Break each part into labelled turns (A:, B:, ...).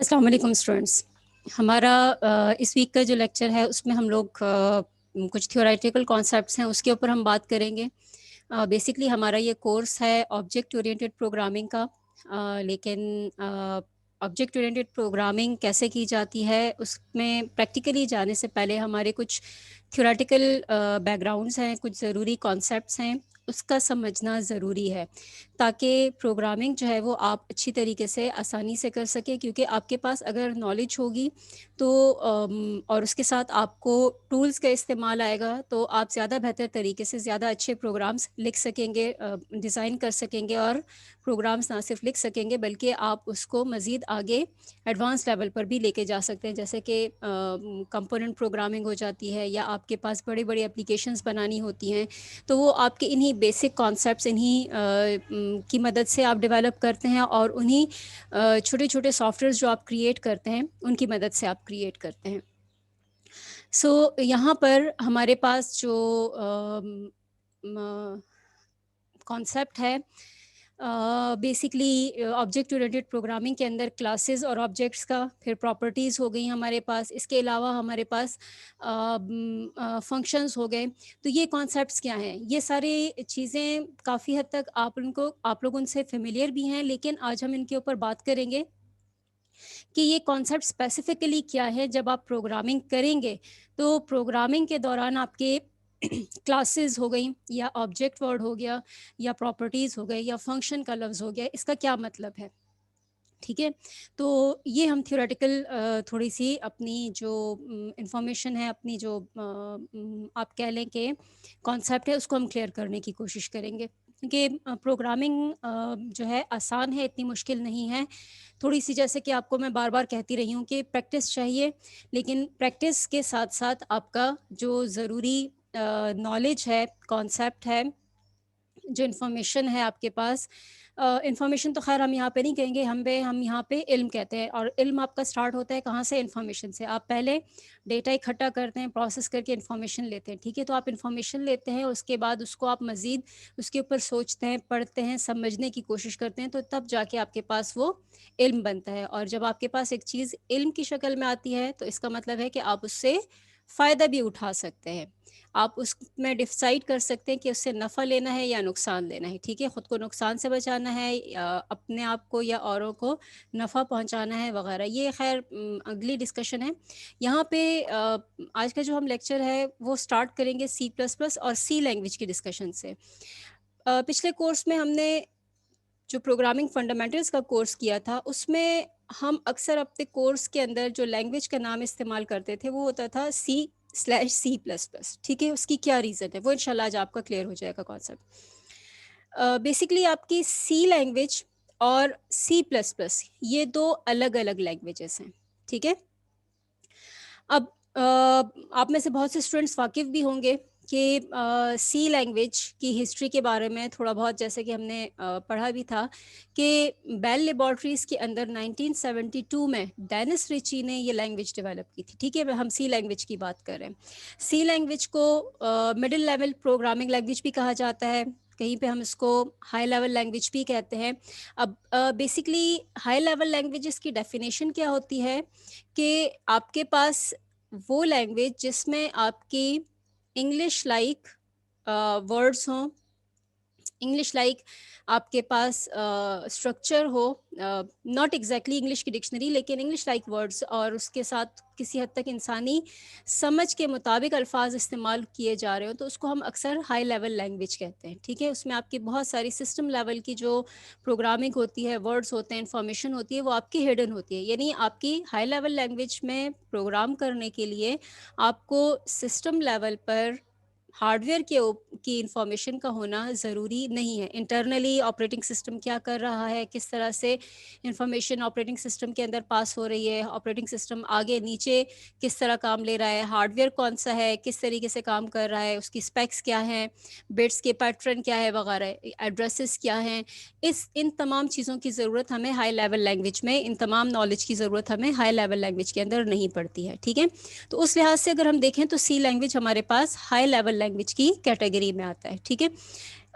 A: السلام علیکم اسٹوڈنٹس. ہمارا اس ویک کا جو لیکچر ہے اس میں ہم لوگ کچھ تھیوریٹیکل کانسیپٹس ہیں اس کے اوپر ہم بات کریں گے. بیسکلی ہمارا یہ کورس ہے آبجیکٹ اورینٹیڈ پروگرامنگ کا, لیکن آبجیکٹ اورینٹیڈ پروگرامنگ کیسے کی جاتی ہے اس میں پریکٹیکلی جانے سے پہلے ہمارے کچھ تھیوریٹیکل بیک گراؤنڈس ہیں, کچھ ضروری کانسیپٹس ہیں, اس کا سمجھنا ضروری ہے تاکہ پروگرامنگ جو ہے وہ آپ اچھی طریقے سے آسانی سے کر سکیں. کیونکہ آپ کے پاس اگر نالج ہوگی تو اور اس کے ساتھ آپ کو ٹولز کا استعمال آئے گا تو آپ زیادہ بہتر طریقے سے زیادہ اچھے پروگرامز لکھ سکیں گے, ڈیزائن کر سکیں گے, اور پروگرامز نہ صرف لکھ سکیں گے بلکہ آپ اس کو مزید آگے ایڈوانس لیول پر بھی لے کے جا سکتے ہیں, جیسے کہ کمپوننٹ پروگرامنگ ہو جاتی ہے, یا آپ کے پاس بڑے بڑے اپلیکیشنز بنانی ہوتی ہیں تو وہ آپ کے انہی بیسک کانسیپٹس انہی کی مدد سے آپ ڈیولپ کرتے ہیں, اور انہی چھوٹے چھوٹے سافٹ ویئرز جو آپ کریٹ کرتے ہیں ان کی مدد سے آپ کریٹ کرتے ہیں. سو یہاں پر ہمارے پاس جو کانسیپٹ ہے بیسکلی آبجیکٹ اورینٹیڈ پروگرامنگ کے اندر کلاسز اور آبجیکٹس کا, پھر پراپرٹیز ہو گئی ہمارے پاس, اس کے علاوہ ہمارے پاس فنکشنز ہو گئے. تو یہ کانسیپٹس کیا ہیں, یہ ساری چیزیں کافی حد تک آپ لوگ ان سے فیملیئر بھی ہیں, لیکن آج ہم ان کے اوپر بات کریں گے کہ یہ کانسیپٹ اسپیسیفکلی کیا ہے. جب آپ پروگرامنگ کریں گے تو پروگرامنگ کے دوران آپ کے کلاسز ہو گئیں, یا آبجیکٹ ورڈ ہو گیا, یا پراپرٹیز ہو گئے, یا فنکشن کا لفظ ہو گیا, اس کا کیا مطلب ہے. ٹھیک ہے, تو یہ ہم تھیوریٹیکل تھوڑی سی اپنی جو انفارمیشن ہے, اپنی جو آپ کہہ لیں کہ کانسیپٹ ہے, اس کو ہم کلیئر کرنے کی کوشش کریں گے. کیونکہ پروگرامنگ جو ہے آسان ہے, اتنی مشکل نہیں ہے. تھوڑی سی جیسے کہ آپ کو میں بار بار کہتی رہی ہوں کہ پریکٹس چاہیے, لیکن پریکٹس کے ساتھ ساتھ آپ کا جو ضروری نالج ہے, کانسیپٹ ہے, جو انفارمیشن ہے آپ کے پاس, انفارمیشن تو خیر ہم یہاں پہ نہیں کہیں گے, ہم یہاں پہ علم کہتے ہیں. اور علم آپ کا سٹارٹ ہوتا ہے کہاں سے؟ انفارمیشن سے. آپ پہلے ڈیٹا اکٹھا کرتے ہیں, پروسیس کر کے انفارمیشن لیتے ہیں. ٹھیک ہے, تو آپ انفارمیشن لیتے ہیں, اس کے بعد اس کو آپ مزید اس کے اوپر سوچتے ہیں, پڑھتے ہیں, سمجھنے کی کوشش کرتے ہیں, تو تب جا کے آپ کے پاس وہ علم بنتا ہے. اور جب آپ کے پاس ایک چیز علم کی شکل میں آتی ہے تو اس کا مطلب ہے کہ آپ اس سے فائدہ بھی اٹھا سکتے ہیں, آپ اس میں ڈیسائیڈ کر سکتے ہیں کہ اس سے نفع لینا ہے یا نقصان لینا ہے. ٹھیک ہے, خود کو نقصان سے بچانا ہے, اپنے آپ کو یا اوروں کو نفع پہنچانا ہے وغیرہ. یہ خیر اگلی ڈسکشن ہے. یہاں پہ آج کا جو ہم لیکچر ہے وہ سٹارٹ کریں گے C++ اور سی لینگویج کی ڈسکشن سے. پچھلے کورس میں ہم نے جو پروگرامنگ فنڈامنٹلز کا کورس کیا تھا, اس میں ہم اکثر اپنے کورس کے اندر جو لینگویج کا نام استعمال کرتے تھے وہ ہوتا تھا C/C++. ٹھیک ہے, اس کی کیا ریزن ہے وہ انشاءاللہ آج آپ کا کلیئر ہو جائے گا کانسیپٹ. بیسکلی آپ کی سی لینگویج اور C++ یہ دو الگ الگ لینگویجز ہیں. ٹھیک ہے, اب آپ میں سے بہت سے اسٹوڈنٹس واقف بھی ہوں گے کہ سی لینگویج کی ہسٹری کے بارے میں تھوڑا بہت, جیسے کہ ہم نے پڑھا بھی تھا کہ بیل لیبارٹریز کے اندر 1972 میں ڈینس ریچی نے یہ لینگویج ڈیولپ کی تھی. ٹھیک ہے, ہم سی لینگویج کی بات کر رہے ہیں. سی لینگویج کو مڈل لیول پروگرامنگ لینگویج بھی کہا جاتا ہے, کہیں پہ ہم اس کو ہائی لیول لینگویج بھی کہتے ہیں. اب بیسکلی ہائی لیول لینگویجز کی ڈیفینیشن کیا ہوتی ہے کہ آپ کے پاس وہ لینگویج جس میں آپ کی انگلش لائک ورڈز ہوں, انگلش لائک آپ کے پاس اسٹرکچر ہو, ناٹ ایگزیکٹلی انگلش کی ڈکشنری لیکن انگلش لائک ورڈز, اور اس کے ساتھ کسی حد تک انسانی سمجھ کے مطابق الفاظ استعمال کیے جا رہے ہو, تو اس کو ہم اکثر ہائی لیول لینگویج کہتے ہیں. ٹھیک ہے, اس میں آپ کی بہت ساری سسٹم لیول کی جو پروگرامنگ ہوتی ہے, ورڈز ہوتے ہیں, انفارمیشن ہوتی ہے, وہ آپ کی ہڈن ہوتی ہے. یعنی آپ کی ہائی لیول لینگویج میں پروگرام کرنے کے لیے آپ کو system level per hard where کی انفارمیشن کا ہونا ضروری نہیں ہے. انٹرنلی آپریٹنگ سسٹم کیا کر رہا ہے, کس طرح سے انفارمیشن آپریٹنگ سسٹم کے اندر پاس ہو رہی ہے, آپریٹنگ سسٹم آگے نیچے کس طرح کام لے رہا ہے, ہارڈ ویئر کون سا ہے, کس طریقے سے کام کر رہا ہے, اس کی اسپیکس کیا ہیں, بٹس کے پیٹرن کیا ہے وغیرہ, ایڈریسز کیا ہیں, ان تمام چیزوں کی ضرورت ہمیں ہائی لیول لینگویج میں, ان تمام نالج کی ضرورت ہمیں ہائی لیول لینگویج کے اندر نہیں پڑتی ہے. ٹھیک ہے, تو اس لحاظ سے اگر ہم دیکھیں تو سی لینگویج ہمارے پاس ہائی لیول لینگویج کی کیٹیگری میں آتا ہے. ٹھیک ہے,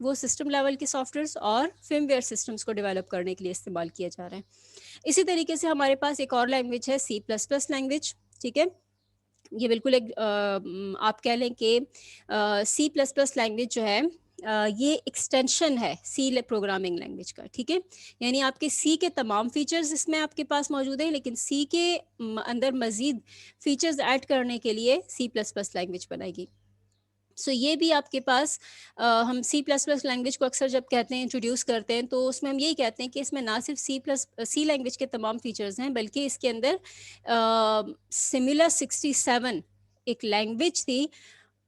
A: وہ سسٹم لیول کے سافٹ ویئرس اور فریم ویئر سسٹمس کو ڈیولپ کرنے کے لیے استعمال کیا جا رہا ہے. اسی طریقے سے ہمارے پاس ایک اور لینگویج ہے C++ لینگویج. ٹھیک ہے, یہ بالکل ایک آپ کہہ لیں کہ C++ لینگویج جو ہے یہ ایکسٹینشن ہے سی پروگرامنگ لینگویج کا. ٹھیک ہے, یعنی آپ کے سی کے تمام فیچرز اس میں آپ کے پاس موجود ہیں, لیکن سی کے اندر مزید فیچرز ایڈ کرنے کے لیے C++ لینگویج بنائے گی. سو یہ بھی آپ کے پاس ہم C++ لینگویج کو اکثر جب کہتے ہیں انٹروڈیوس کرتے ہیں تو اس میں ہم یہی کہتے ہیں کہ اس میں نہ صرف سی لینگویج کے تمام فیچرز ہیں, بلکہ اس کے اندر سیمولا 67 ایک لینگویج تھی,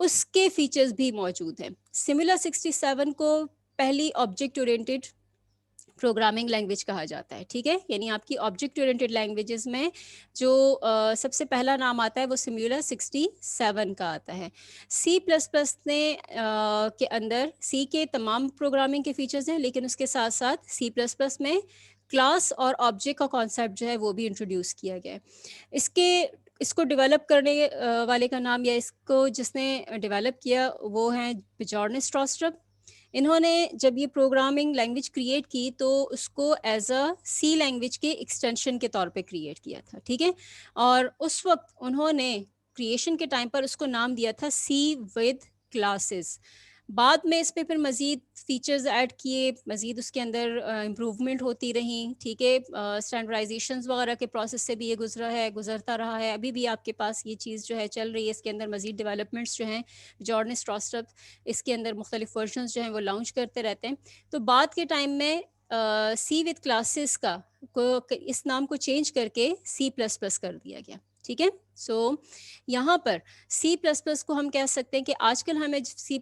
A: اس کے فیچرز بھی موجود ہیں. سیمولا 67 کو پہلی آبجیکٹ اورینٹیڈ پروگرامنگ لینگویج کہا جاتا ہے. ٹھیک ہے, یعنی آپ کی آبجیکٹ اورینٹیڈ لینگویجز میں جو سب سے پہلا نام آتا ہے وہ سیمولا 67 کا آتا ہے. C++ نے کے اندر سی کے تمام پروگرامنگ کے فیچرز ہیں, لیکن اس کے ساتھ ساتھ C++ میں کلاس اور آبجیکٹ کا کانسیپٹ جو ہے وہ بھی انٹروڈیوس کیا گیا ہے. اس کو ڈیولپ کرنے والے کا نام, یا اس کو جس نے ڈیولپ کیا وہ ہیں بجورن اسٹراسٹرپ. انہوں نے جب یہ پروگرامنگ لینگویج کریٹ کی تو اس کو ایز اے سی لینگویج کے ایکسٹینشن کے طور پہ کریٹ کیا تھا. ٹھیک ہے, اور اس وقت انہوں نے کریشن کے ٹائم پر اس کو نام دیا تھا سی ود کلاسز. بعد میں اس پہ پھر مزید فیچرز ایڈ کیے, مزید اس کے اندر امپروومنٹ ہوتی رہیں. ٹھیک ہے, اسٹینڈرڈائزیشنز وغیرہ کے پروسیس سے بھی یہ گزرتا رہا ہے. ابھی بھی آپ کے پاس یہ چیز جو ہے چل رہی ہے, اس کے اندر مزید ڈیولپمنٹس جو ہیں جارن اسٹراسٹرپ اس کے اندر مختلف ورژنز جو ہیں وہ لانچ کرتے رہتے ہیں. تو بعد کے ٹائم میں سی وتھ کلاسز کا اس نام کو چینج کر کے C++ کر دیا گیا. ٹھیک ہے, سو یہاں پر C++ کو ہم کہہ سکتے ہیں کہ آج کل ہمیں C++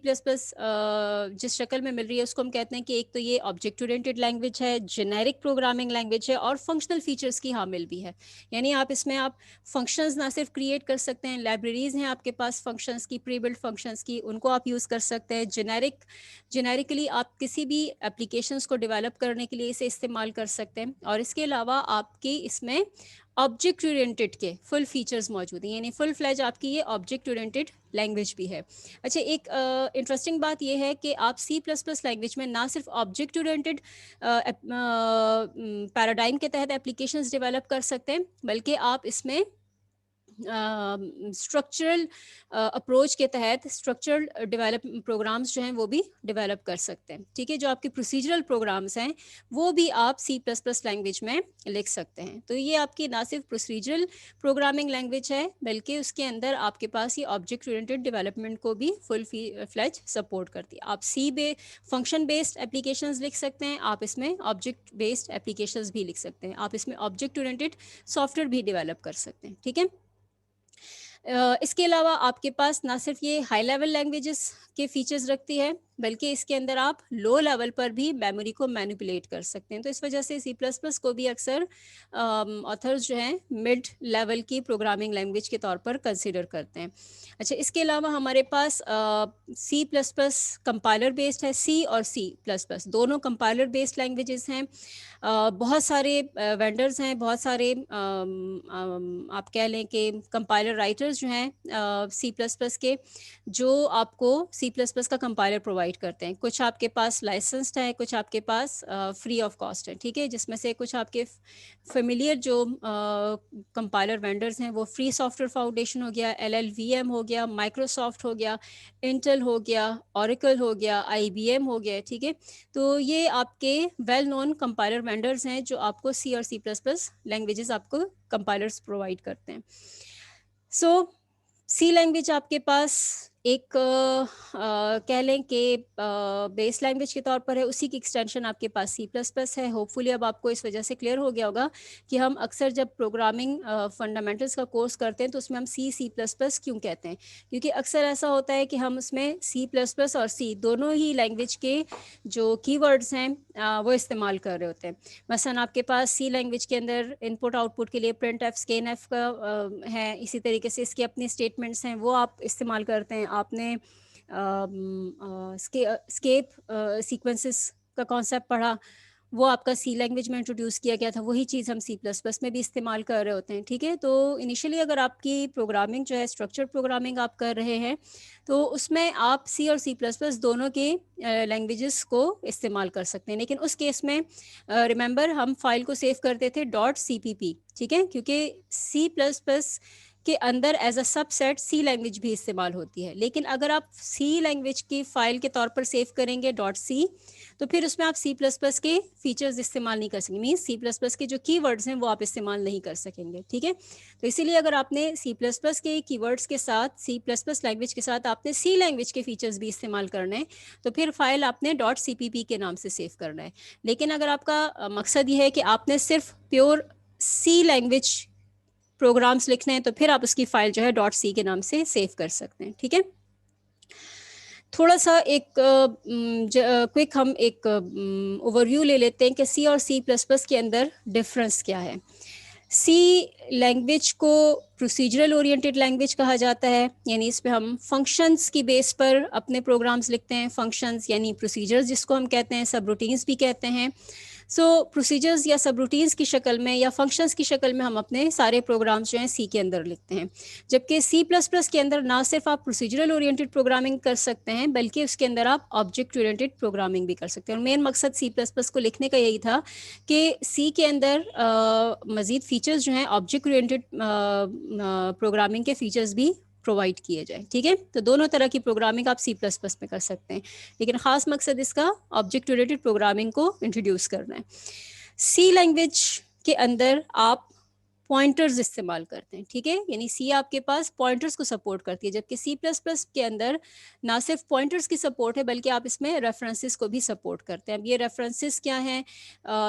A: جس شکل میں مل رہی ہے اس کو ہم کہتے ہیں کہ ایک تو یہ آبجیکٹ اورینٹیڈ لینگویج ہے, جنیرک پروگرامنگ لینگویج ہے, اور فنکشنل فیچرز کی حامل بھی ہے. یعنی آپ اس میں آپ فنکشنز نہ صرف کریٹ کر سکتے ہیں, لائبریریز ہیں آپ کے پاس فنکشنز کی, پری بلڈ فنکشنز کی, ان کو آپ یوز کر سکتے ہیں. جنیرکلی آپ کسی بھی اپلیکیشنز کو ڈیولپ کرنے کے لیے اسے استعمال کر سکتے ہیں. اور اس کے علاوہ آپ کی اس میں آبجیکٹ اورینٹیڈ کے فل فیچرز موجود ہیں, یعنی فل فلیج آپ کی یہ آبجیکٹ اورینٹیڈ لینگویج بھی ہے. اچھا, ایک انٹرسٹنگ بات یہ ہے کہ آپ C++ لینگویج میں نہ صرف آبجیکٹ اورینٹیڈ پیراڈائم کے تحت اپلیکیشنز ڈیولپ کر سکتے ہیں, بلکہ آپ اس میں اسٹرکچرل اپروچ کے تحت اسٹرکچرل ڈیولپ پروگرامز جو ہیں وہ بھی ڈیولپ کر سکتے ہیں. ٹھیک ہے, جو آپ کے پروسیجرل پروگرامز ہیں وہ بھی آپ C++ لینگویج میں لکھ سکتے ہیں. تو یہ آپ کی نہ صرف پروسیجرل پروگرامنگ لینگویج ہے, بلکہ اس کے اندر آپ کے پاس یہ آبجیکٹ اورینٹیڈ ڈیولپمنٹ کو بھی فل فلیج سپورٹ کرتی ہے. آپ فنکشن بیسڈ اپلیکیشنز لکھ سکتے ہیں, آپ اس میں آبجیکٹ بیسڈ اپلیکیشنز بھی لکھ سکتے ہیں, آپ اس میں آبجیکٹ اورینٹیڈ سافٹ ویئر بھی ڈیولپ کر سکتے ہیں. ٹھیک ہے, اس کے علاوہ آپ کے پاس نہ صرف یہ ہائی لیول لینگویجز کے فیچرز رکھتی ہے, بلکہ اس کے اندر آپ لو لیول پر بھی میموری کو مینیپولیٹ کر سکتے ہیں. تو اس وجہ سے C++ کو بھی اکثر آتھرز جو ہیں مڈ لیول کی پروگرامنگ لینگویج کے طور پر کنسیڈر کرتے ہیں. اچھا, اس کے علاوہ ہمارے پاس C++ کمپائلر بیسڈ ہے. C اور C++ دونوں کمپائلر بیسڈ لینگویجز ہیں. بہت سارے وینڈرز ہیں, بہت سارے آپ کہہ لیں کہ کمپائلر رائٹرز جو ہیں C++ کے, جو آپ کو C++ کا کمپائلر پرووائڈ کرتے ہیں. کچھ آپ کے پاس لائسنسڈ ہیں, کچھ آپ کے پاس فری آف کاسٹ ہیں. ٹھیک ہے, جس میں سے کچھ آپ کے فیملیئر جو کمپائلر وینڈرز ہیں وہ فری سافٹ ویئر فاؤنڈیشن ہو گیا, LLVM ہو گیا, مائکروسافٹ ہو گیا, انٹل ہو گیا, اوریکل ہو گیا, IBM ہو گیا. ٹھیک ہے, تو یہ آپ کے ویل نون کمپائلر وینڈرز ہیں جو آپ کو C اور C++ لینگویجز آپ کو کمپائلرز پرووائڈ کرتے ہیں. سو سی لینگویج آپ کے پاس ایک کہہ لیں کہ بیس لینگویج کے طور پر ہے, اسی کی ایکسٹینشن آپ کے پاس C++ ہے. ہوپ فلی اب آپ کو اس وجہ سے کلیئر ہو گیا ہوگا کہ ہم اکثر جب پروگرامنگ فنڈامنٹلس کا کورس کرتے ہیں تو اس میں ہم C++ کیوں کہتے ہیں, کیونکہ اکثر ایسا ہوتا ہے کہ ہم اس میں C++ اور C دونوں ہی لینگویج کے جو کی ورڈز ہیں وہ استعمال کر رہے ہوتے ہیں. مثلا آپ کے پاس C لینگویج کے اندر ان پٹ آؤٹ پٹ کے لیے پرنٹ ایف اسکین ایف کا ہے, اسی طریقے سے اس کی اپنی اسٹیٹمنٹس ہیں وہ آپ استعمال کرتے ہیں. آپ نے اسکیپ سیکوینسز کا کانسیپٹ پڑھا, وہ آپ کا سی لینگویج میں انٹروڈیوس کیا گیا تھا، وہی چیز ہم سی پلس پلس میں بھی استعمال کر رہے ہوتے ہیں. ٹھیک ہے، تو انیشلی اگر آپ کی پروگرامنگ جو ہے اسٹرکچرڈ پروگرامنگ آپ کر رہے ہیں تو اس میں آپ سی اور سی پلس پلس دونوں کے لینگویجز کو استعمال کر سکتے ہیں. لیکن اس کیس میں ریممبر ہم فائل کو سیو کرتے تھے ڈاٹ سی پی پی. ٹھیک ہے، کیونکہ سی پلس پلس کے اندر as a subset C language بھی استعمال ہوتی ہے. لیکن اگر آپ سی لینگویج کی فائل کے طور پر سیو کریں گے ڈاٹ سی تو پھر اس میں آپ سی پلس پلس کے فیچرز استعمال نہیں کر سکیں گے. مینس سی پلس پلس کے جو کی ورڈز ہیں وہ آپ استعمال نہیں کر سکیں گے. ٹھیک ہے، تو اسی لیے اگر آپ نے سی پلس پلس کے کی ورڈز کے ساتھ سی پلس پلس لینگویج کے ساتھ آپ نے سی لینگویج کے فیچرز بھی استعمال کرنا ہے تو پھر فائل آپ نے ڈاٹ سی پی پی کے نام سے سیو کرنا ہے. لیکن اگر آپ کا مقصد یہ ہے کہ آپ نے صرف پیور سی لینگویج پروگرامس لکھنے ہیں تو پھر آپ اس کی فائل جو ہے ڈاٹ سی کے نام سے سیو کر سکتے ہیں. ٹھیک ہے، تھوڑا سا ایک کوئک ہم ایک اوور ویو لے لیتے ہیں کہ سی اور سی پلس پلس کے اندر ڈفرینس کیا ہے. سی لینگویج کو پروسیجرل اورینٹیڈ لینگویج کہا جاتا ہے، یعنی اس پہ ہم فنکشنز کی بیس پر اپنے پروگرامز لکھتے ہیں. فنکشنز یعنی پروسیجرز جس کو ہم کہتے ہیں، سب روٹینز بھی کہتے ہیں. سو پروسیجرز یا سب روٹینز کی شکل میں یا فنکشنز کی شکل میں ہم اپنے سارے پروگرامز جو ہیں سی کے اندر لکھتے ہیں. جبکہ سی پلس پلس کے اندر نہ صرف آپ پروسیجرل اورینٹیڈ پروگرامنگ کر سکتے ہیں بلکہ اس کے اندر آپ آبجیکٹ اورینٹیڈ پروگرامنگ بھی کر سکتے ہیں. اور مین مقصد سی پلس پلس کو لکھنے کا یہی تھا کہ سی کے اندر مزید فیچرز جو ہیں آبجیکٹ اورینٹیڈ پروگرامنگ کے فیچرز بھی پرووائڈ کیے جائیں. ٹھیک ہے، تو دونوں طرح کی پروگرامنگ آپ سی پلس پلس میں کر سکتے ہیں، لیکن خاص مقصد اس کا آبجیکٹ اورینٹیڈ پروگرامنگ کو انٹروڈیوس کرنا ہے. سی لینگویج کے اندر آپ پوائنٹرز استعمال کرتے ہیں. ٹھیک ہے، یعنی سی آپ کے پاس پوائنٹرز کو سپورٹ کرتی ہے، جبکہ سی پلس پلس کے اندر نہ صرف پوائنٹرز کی سپورٹ ہے بلکہ آپ اس میں ریفرنسز کو بھی سپورٹ کرتے ہیں. اب یہ ریفرنسز کیا ہیں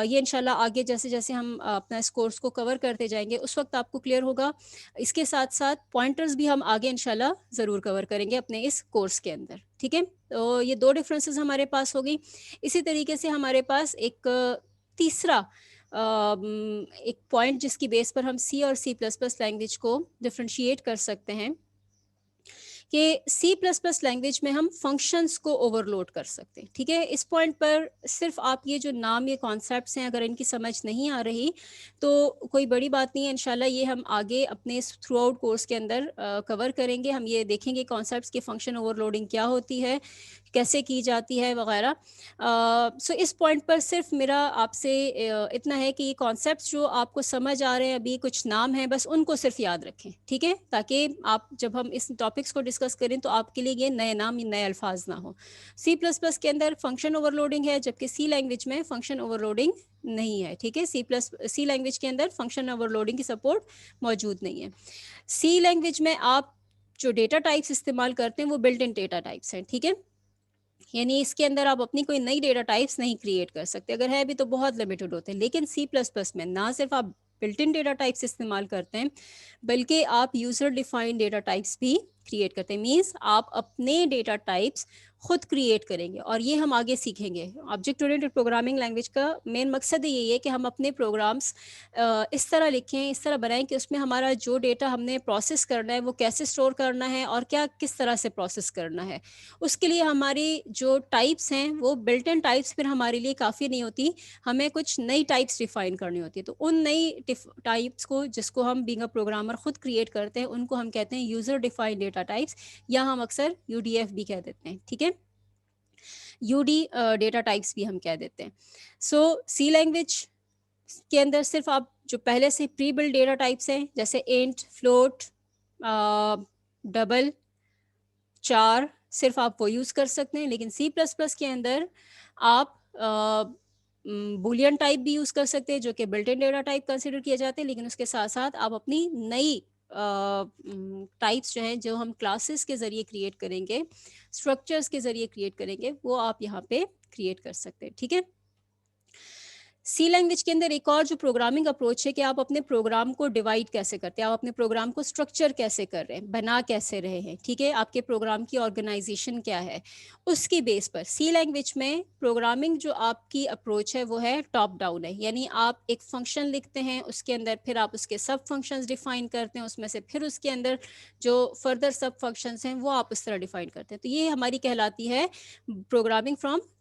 A: یہ انشاءاللہ آگے جیسے جیسے ہم اپنا اس کورس کو کور کرتے جائیں گے اس وقت آپ کو کلیئر ہوگا. اس کے ساتھ ساتھ پوائنٹرز بھی ہم آگے انشاءاللہ ضرور کور کریں گے اپنے اس کورس کے اندر. ٹھیک ہے، تو یہ دو ڈفرینسز ہمارے پاس ہو گئی. اسی طریقے سے ہمارے پاس ایک تیسرا ایک پوائنٹ جس کی بیس پر ہم سی اور سی پلس پلس لینگویج کو ڈفرینشیٹ کر سکتے ہیں کہ سی پلس پلس لینگویج میں ہم فنکشنز کو اوور لوڈ کر سکتے ہیں. ٹھیک ہے، اس پوائنٹ پر صرف آپ یہ جو نام یہ کانسیپٹس ہیں اگر ان کی سمجھ نہیں آ رہی تو کوئی بڑی بات نہیں ہے، انشاءاللہ یہ ہم آگے اپنے تھرو آؤٹ کورس کے اندر کور کریں گے. ہم یہ دیکھیں گے کانسیپٹس کے فنکشن اوور لوڈنگ کیا ہوتی ہے، کیسے کی جاتی ہے وغیرہ. سو اس پوائنٹ پر صرف میرا آپ سے اتنا ہے کہ یہ کانسیپٹس جو آپ کو سمجھ آ رہے ہیں ابھی کچھ نام ہیں بس ان کو صرف یاد رکھیں. ٹھیک ہے، تاکہ آپ جب ہم اس ٹاپکس کو ڈسکس کریں تو آپ کے لیے یہ نئے نام نئے الفاظ نہ ہوں. سی پلس پلس کے اندر فنکشن اوور لوڈنگ ہے جبکہ سی لینگویج میں فنکشن اوور لوڈنگ نہیں ہے. ٹھیک ہے، سی لینگویج کے اندر فنکشن اوور لوڈنگ کی سپورٹ موجود نہیں ہے. سی لینگویج میں آپ جو ڈیٹا ٹائپس استعمال کرتے ہیں وہ بلٹ ان ڈیٹا ٹائپس ہیں. ٹھیک ہے، یعنی اس کے اندر آپ اپنی کوئی نئی ڈیٹا ٹائپس نہیں کریٹ کر سکتے، اگر ہے بھی تو بہت لمیٹڈ ہوتے ہیں. لیکن سی پلس پلس میں نہ صرف آپ بلٹ ان ڈیٹا ٹائپس استعمال کرتے ہیں بلکہ آپ یوزر ڈیفائنڈ ڈیٹا ٹائپس بھی کریٹ کرتے ہیں. مینس آپ اپنے ڈیٹا ٹائپس خود کریٹ کریں گے اور یہ ہم آگے سیکھیں گے. آبجیکٹ اورینٹیڈ پروگرامنگ لینگویج کا مین مقصد یہی ہے کہ ہم اپنے پروگرامس اس طرح لکھیں، اس طرح بنائیں کہ اس میں ہمارا جو ڈیٹا ہم نے پروسیس کرنا ہے وہ کیسے اسٹور کرنا ہے اور کس طرح سے پروسیس کرنا ہے. اس کے لیے ہماری جو ٹائپس ہیں وہ بلٹ ان ٹائپس پھر ہمارے لیے کافی نہیں ہوتی، ہمیں کچھ نئی ٹائپس ڈیفائن کرنی ہوتی ہے. تو ان نئی ٹائپس کو جس کو ہم بینگ اے پروگرامر خود کریٹ کرتے ہیں ان کو ہم کہتے ہیں یوزر ڈیفائنڈ ڈیٹا ٹائپس، یا ہم اکثر یو ڈی ایف بھی کہہ دیتے ہیں. ٹھیک ہے، یو ڈی ڈیٹا ٹائپس بھی ہم کہہ دیتے ہیں. سو سی لینگویج کے اندر صرف آپ جو پہلے سے پری بلڈ ڈیٹا ٹائپس ہیں جیسے انٹ، فلوٹ، ڈبل، چار، صرف آپ وہ یوز کر سکتے ہیں. لیکن سی پلس پلس کے اندر آپ بولین ٹائپ بھی یوز کر سکتے ہیں جو کہ built in data type consider کیے جاتے ہیں. لیکن اس کے ساتھ ساتھ آپ اپنی نئی ٹائپس جو ہیں جو ہم کلاسز کے ذریعے کریٹ کریں گے، اسٹرکچرز کے ذریعے کریٹ کریں گے، وہ آپ یہاں پہ کریٹ کر سکتے ہیں. ٹھیک ہے، سی لینگویج کے اندر ایک اور جو پروگرامنگ اپروچ ہے کہ آپ اپنے پروگرام کو ڈیوائڈ کیسے کرتے ہیں، آپ اپنے پروگرام کو اسٹرکچر کیسے کر رہے ہیں، بنا کیسے رہے ہیں. ٹھیک ہے، آپ کے پروگرام کی آرگنائزیشن کیا ہے، اس کی بیس پر سی لینگویج میں پروگرامنگ جو آپ کی اپروچ ہے وہ ہے ٹاپ ڈاؤن ہے. یعنی آپ ایک فنکشن لکھتے ہیں، اس کے اندر پھر آپ اس کے سب فنکشنز ڈیفائن کرتے ہیں، اس میں سے پھر اس کے اندر جو فردر سب فنکشنز ہیں وہ آپ اس طرح ڈیفائن کرتے ہیں. تو یہ ہماری کہلاتی ہے پروگرامنگ فرام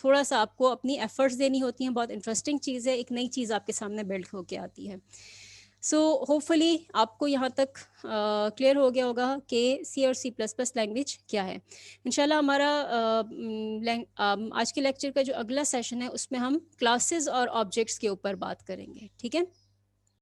A: تھوڑا سا آپ کو اپنی ایفرٹس دینی ہوتی ہیں. بہت انٹرسٹنگ چیز ہے, ایک نئی چیز آپ کے سامنے بلڈ ہو کے آتی ہے. سو ہوپ فلی آپ کو یہاں تک کلیئر ہو گیا ہوگا کہ سی اور C++ لینگویج کیا ہے. انشاءاللہ ہمارا آج کے لیکچر کا جو اگلا سیشن ہے اس میں ہم کلاسز اور آبجیکٹس کے اوپر بات کریں گے. ٹھیک ہے.